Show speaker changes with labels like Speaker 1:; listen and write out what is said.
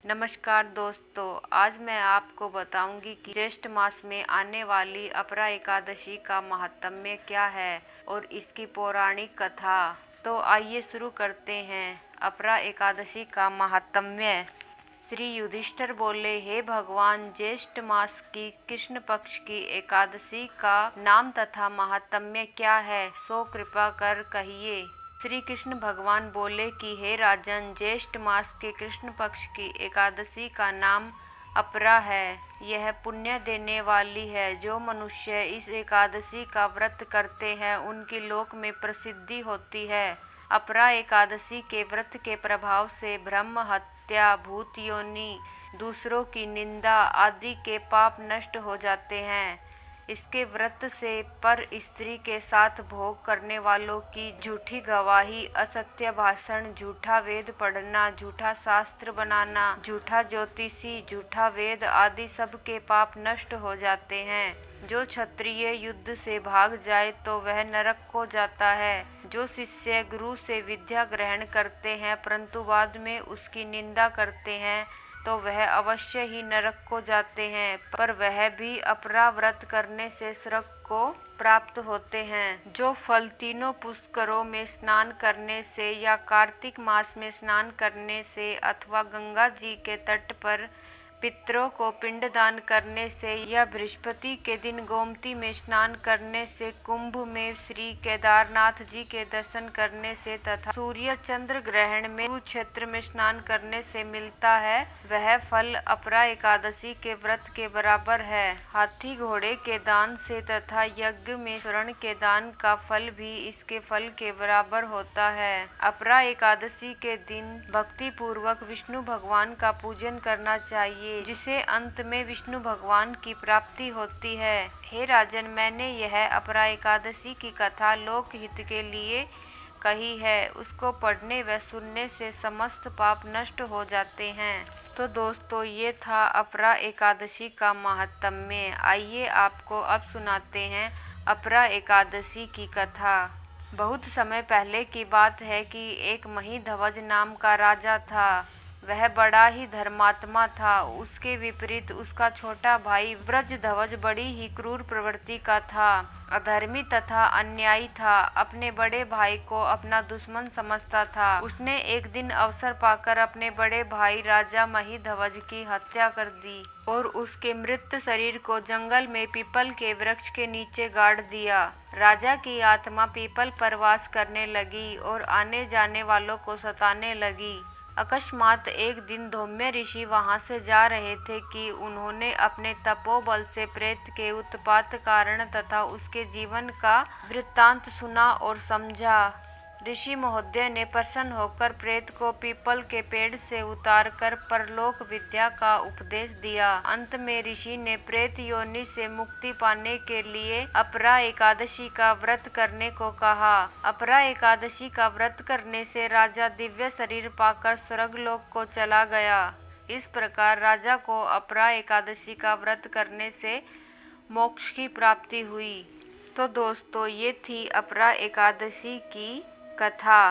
Speaker 1: नमस्कार दोस्तों, आज मैं आपको बताऊंगी कि ज्येष्ठ मास में आने वाली अपरा एकादशी का महात्म्य क्या है और इसकी पौराणिक कथा। तो आइए शुरू करते हैं। अपरा एकादशी का महात्म्य। श्री युधिष्ठिर बोले, हे भगवान, ज्येष्ठ मास की कृष्ण पक्ष की एकादशी का नाम तथा महात्म्य क्या है, सो कृपा कर कहिए। श्री कृष्ण भगवान बोले कि हे राजन, ज्येष्ठ मास के कृष्ण पक्ष की एकादशी का नाम अपरा है। यह पुण्य देने वाली है। जो मनुष्य इस एकादशी का व्रत करते हैं उनकी लोक में प्रसिद्धि होती है। अपरा एकादशी के व्रत के प्रभाव से ब्रह्म हत्या, भूत योनि, दूसरों की निंदा आदि के पाप नष्ट हो जाते हैं। इसके व्रत से पर स्त्री के साथ भोग करने वालों की झूठी गवाही, असत्य भाषण, झूठा वेद पढ़ना, झूठा शास्त्र बनाना, झूठा ज्योतिषी, झूठा वेद आदि सब के पाप नष्ट हो जाते हैं। जो क्षत्रिय युद्ध से भाग जाए तो वह नरक को जाता है। जो शिष्य गुरु से विद्या ग्रहण करते हैं परंतु बाद में उसकी निंदा करते हैं तो वह अवश्य ही नरक को जाते हैं, पर वह भी अपरा व्रत करने से स्वर्ग को प्राप्त होते हैं। जो फल तीनों पुष्करों में स्नान करने से या कार्तिक मास में स्नान करने से अथवा गंगा जी के तट पर पितरों को पिंडदान करने से या बृहस्पति के दिन गोमती में स्नान करने से, कुंभ में श्री केदारनाथ जी के दर्शन करने से तथा सूर्य चंद्र ग्रहण में कुरुक्षेत्र में स्नान करने से मिलता है, वह फल अपरा एकादशी के व्रत के बराबर है। हाथी घोड़े के दान से तथा यज्ञ में स्वर्ण के दान का फल भी इसके फल के बराबर होता है। अपरा एकादशी के दिन भक्ति पूर्वक विष्णु भगवान का पूजन करना चाहिए, जिसे अंत में विष्णु भगवान की प्राप्ति होती है। हे राजन, मैंने यह अपरा एकादशी की कथा लोक हित के लिए कही है। उसको पढ़ने व सुनने से समस्त पाप नष्ट हो जाते हैं। तो दोस्तों, ये था अपरा एकादशी का महात्म्य। आइए आपको अब सुनाते हैं अपरा एकादशी की कथा। बहुत समय पहले की बात है कि एक महिध्वज नाम का राजा था। वह बड़ा ही धर्मात्मा था। उसके विपरीत उसका छोटा भाई व्रजध्वज बड़ी ही क्रूर प्रवृत्ति का था, अधर्मी तथा अन्यायी था। अपने बड़े भाई को अपना दुश्मन समझता था। उसने एक दिन अवसर पाकर अपने बड़े भाई राजा महिध्वज की हत्या कर दी और उसके मृत शरीर को जंगल में पीपल के वृक्ष के नीचे गाड़ दिया। राजा की आत्मा पीपल पर वास करने लगी और आने जाने वालों को सताने लगी। अकस्मात एक दिन धौम्य ऋषि वहां से जा रहे थे कि उन्होंने अपने तपोबल से प्रेत के उत्पात कारण तथा उसके जीवन का वृत्तांत सुना और समझा। ऋषि महोदय ने प्रसन्न होकर प्रेत को पीपल के पेड़ से उतारकर परलोक विद्या का उपदेश दिया। अंत में ऋषि ने प्रेत योनि से मुक्ति पाने के लिए अपरा एकादशी का व्रत करने को कहा। अपरा एकादशी का व्रत करने से राजा दिव्य शरीर पाकर स्वर्गलोक को चला गया। इस प्रकार राजा को अपरा एकादशी का व्रत करने से मोक्ष की प्राप्ति हुई। तो दोस्तों, ये थी अपरा एकादशी की कथा।